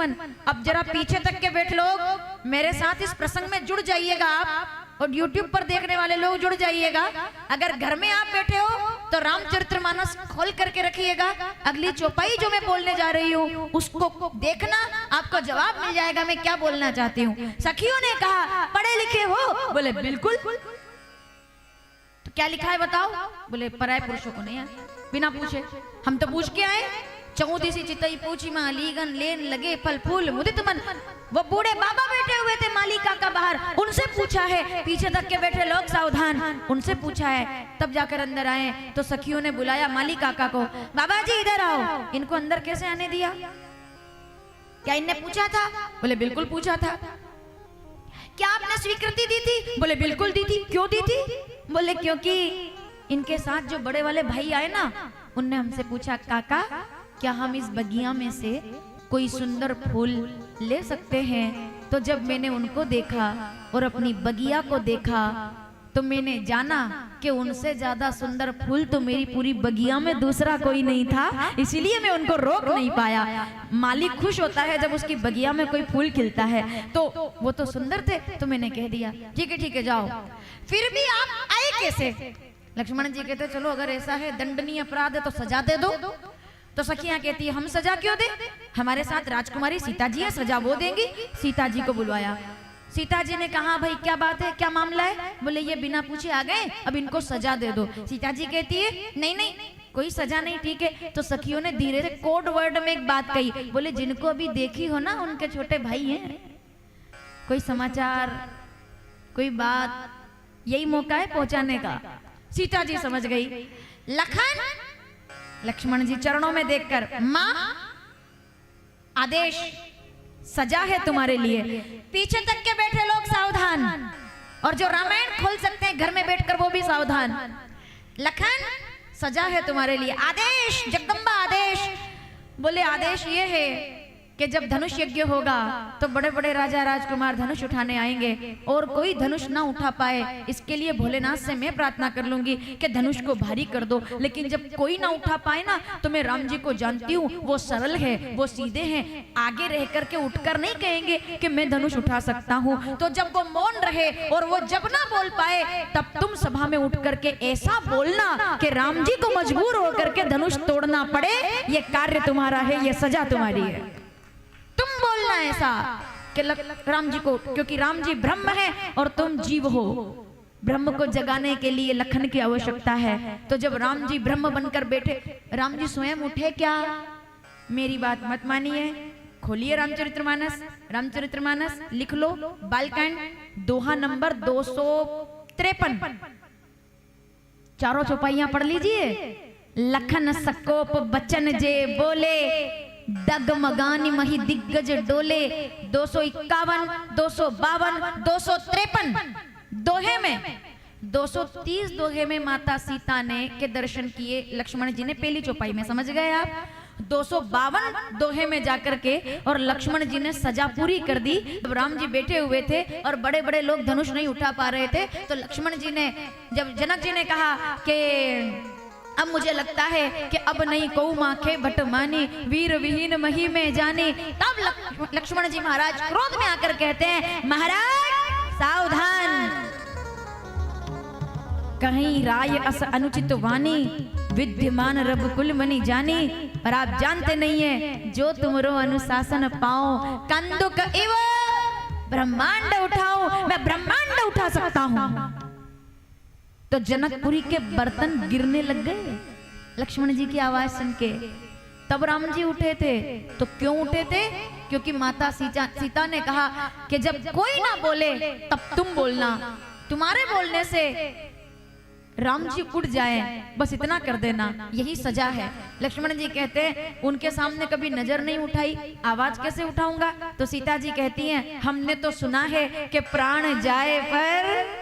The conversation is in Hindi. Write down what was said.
तुमन, अब जरा पीछे तक के बैठ लोग मेरे साथ इस प्रसंग में जुड़ जाइएगा आप, और YouTube पर देखने वाले लोग जुड़ जाइएगा। अगर घर में आप बैठे हो तो रामचरितमानस खोल करके रखिएगा। अगली चौपाई जो मैं बोलने जा रही हूँ उसको देखना, आपको जवाब मिल जाएगा मैं क्या बोलना चाहती हूँ। सखियों ने कहा पढ़े लिखे हो? बोले बिल्कुल। तो क्या लिखा है बताओ? बोले पराये पुरुषों को नहीं आए। बिना पूछे, हम तो पूछ के आए। चौदीसी चितई पूछी मां लीगन लेन लगे फल फूल मुदित मन। वो बूढ़े बाबा बैठे हुए थे माली काका बाहर, उनसे पूछा है। पीछे तक के बैठे लोग सावधान, उनसे पूछा है। तब जाकर अंदर आए तो सखियों ने बुलाया माली काका को, बाबा जी इधर आओ। इनको अंदर कैसे आने दिया? क्या इनने पूछा था? बोले बिल्कुल पूछा था। क्या आपने स्वीकृति दी थी? बोले बिल्कुल दी थी। क्यों दी थी? बोले क्योंकि इनके साथ जो बड़े वाले भाई आए ना, उनने हमसे पूछा काका क्या हम इस बगिया में से कोई सुंदर फूल ले सकते हैं? तो जब मैंने उनको देखा और अपनी बगिया को देखा तो मैंने जाना कि उनसे ज्यादा सुंदर फूल तो मेरी पूरी बगिया में दूसरा कोई नहीं था, इसीलिए मैं उनको रोक नहीं पाया। मालिक खुश होता है जब उसकी बगिया में कोई फूल खिलता है, तो वो तो सुंदर थे तो मैंने कह दिया ठीक है जाओ। फिर भी आप आए कैसे? लक्ष्मण जी कहते चलो अगर ऐसा है दंडनीय अपराध है तो सजा दे दो। तो सखियां कहती है हम सजा क्यों दे? हमारे साथ राजकुमारी सीता जी है, सजा वो देंगी। सीता जी को बुलवाया। सीता जी ने कहा भाई क्या बात है, क्या मामला है? बोले ये बिना पूछे आ गए, अब इनको सजा दे दो। सीता जी कहती है नहीं कोई सजा नहीं, ठीक है। तो सखियों ने धीरे से कोड वर्ड में एक बात कही, बोले जिनको अभी देखी हो ना उनके छोटे भाई हैं, कोई समाचार कोई बात, यही मौका है पहुंचाने का। सीता जी समझ गई। लखन लक्ष्मण जी चरणों में देखकर, मां आदेश सजा है तुम्हारे लिए। पीछे तक के बैठे लोग सावधान, और जो रामायण खोल सकते हैं घर में बैठकर वो भी सावधान। लखन सजा है तुम्हारे लिए। आदेश जगदम्बा आदेश। बोले आदेश ये है कि जब धनुष यज्ञ होगा तो बड़े बड़े राजा राजकुमार धनुष उठाने आएंगे और कोई धनुष ना उठा पाए, इसके लिए भोलेनाथ से मैं प्रार्थना कर लूंगी कि धनुष को भारी कर दो। लेकिन जब कोई ना उठा पाए ना, तो मैं राम जी को जानती हूँ, वो सरल है, वो सीधे हैं, आगे रह करके उठकर नहीं कहेंगे कि मैं धनुष उठा सकता हूँ। तो जब वो मौन रहे और वो जब ना बोल पाए, तब तुम सभा में उठ करके ऐसा बोलना कि राम जी को मजबूर होकर के धनुष तोड़ना पड़े। ये कार्य तुम्हारा है, ये सजा तुम्हारी है। तुम बोलना ऐसा कि राम जी को, क्योंकि राम जी ब्रह्म है और तुम जीव हो, ब्रह्म को जगाने के लिए लखन की आवश्यकता है। तो जब राम जी ब्रह्म बनकर बैठे, राम जी स्वयं उठे क्या? मेरी बात मत मानिए, खोलिए रामचरितमानस लिख लो, बालकांड दोहा नंबर 253, चारों चौपाइयां पढ़ लीजिए। लखन सकोप बचन जे बोले, डगमगानी मही दिग्गज डोले। 251, 252, 253 दोहे में, 230 दोहे में माता सीता ने के दर्शन किए लक्ष्मण जी ने पहली चौपाई में, समझ गए आप। 252 दोहे में जाकर के और लक्ष्मण जी ने सजा पूरी कर दी। जब राम जी बैठे हुए थे और बड़े बड़े लोग धनुष नहीं उठा पा रहे थे, तो लक्ष्मण जी ने, जब जनक जी ने कहा कि अब मुझे लगता है कि अब नहीं कऊ माखे भट मानी, वीर विहीन मही में जानी, तब लक्ष्मण जी महाराज क्रोध में आकर कहते हैं महाराज सावधान, कहीं राय अस अनुचित वानी, विद्यमान रब कुल मनी जानी। पर आप जानते नहीं है जो तुमरो अनुशासन पाओ, कंदुक इव ब्रह्मांड उठाओ, मैं ब्रह्मांड उठा सकता हूँ। तो जनकपुरी के बर्तन गिरने लग गए लक्ष्मण जी की आवाज सुन के। तब राम जी उठे थे। तो क्यों उठे थे? क्योंकि माता सीता ने कहा कि जब कोई ना बोले तब तुम बोलना, तुम्हारे बोलने से राम जी उठ जाए, बस इतना कर देना, यही सजा है। लक्ष्मण जी कहते हैं उनके सामने कभी नजर नहीं उठाई, आवाज कैसे उठाऊंगा? तो सीता जी कहती हैं हमने तो सुना है कि प्राण जाए पर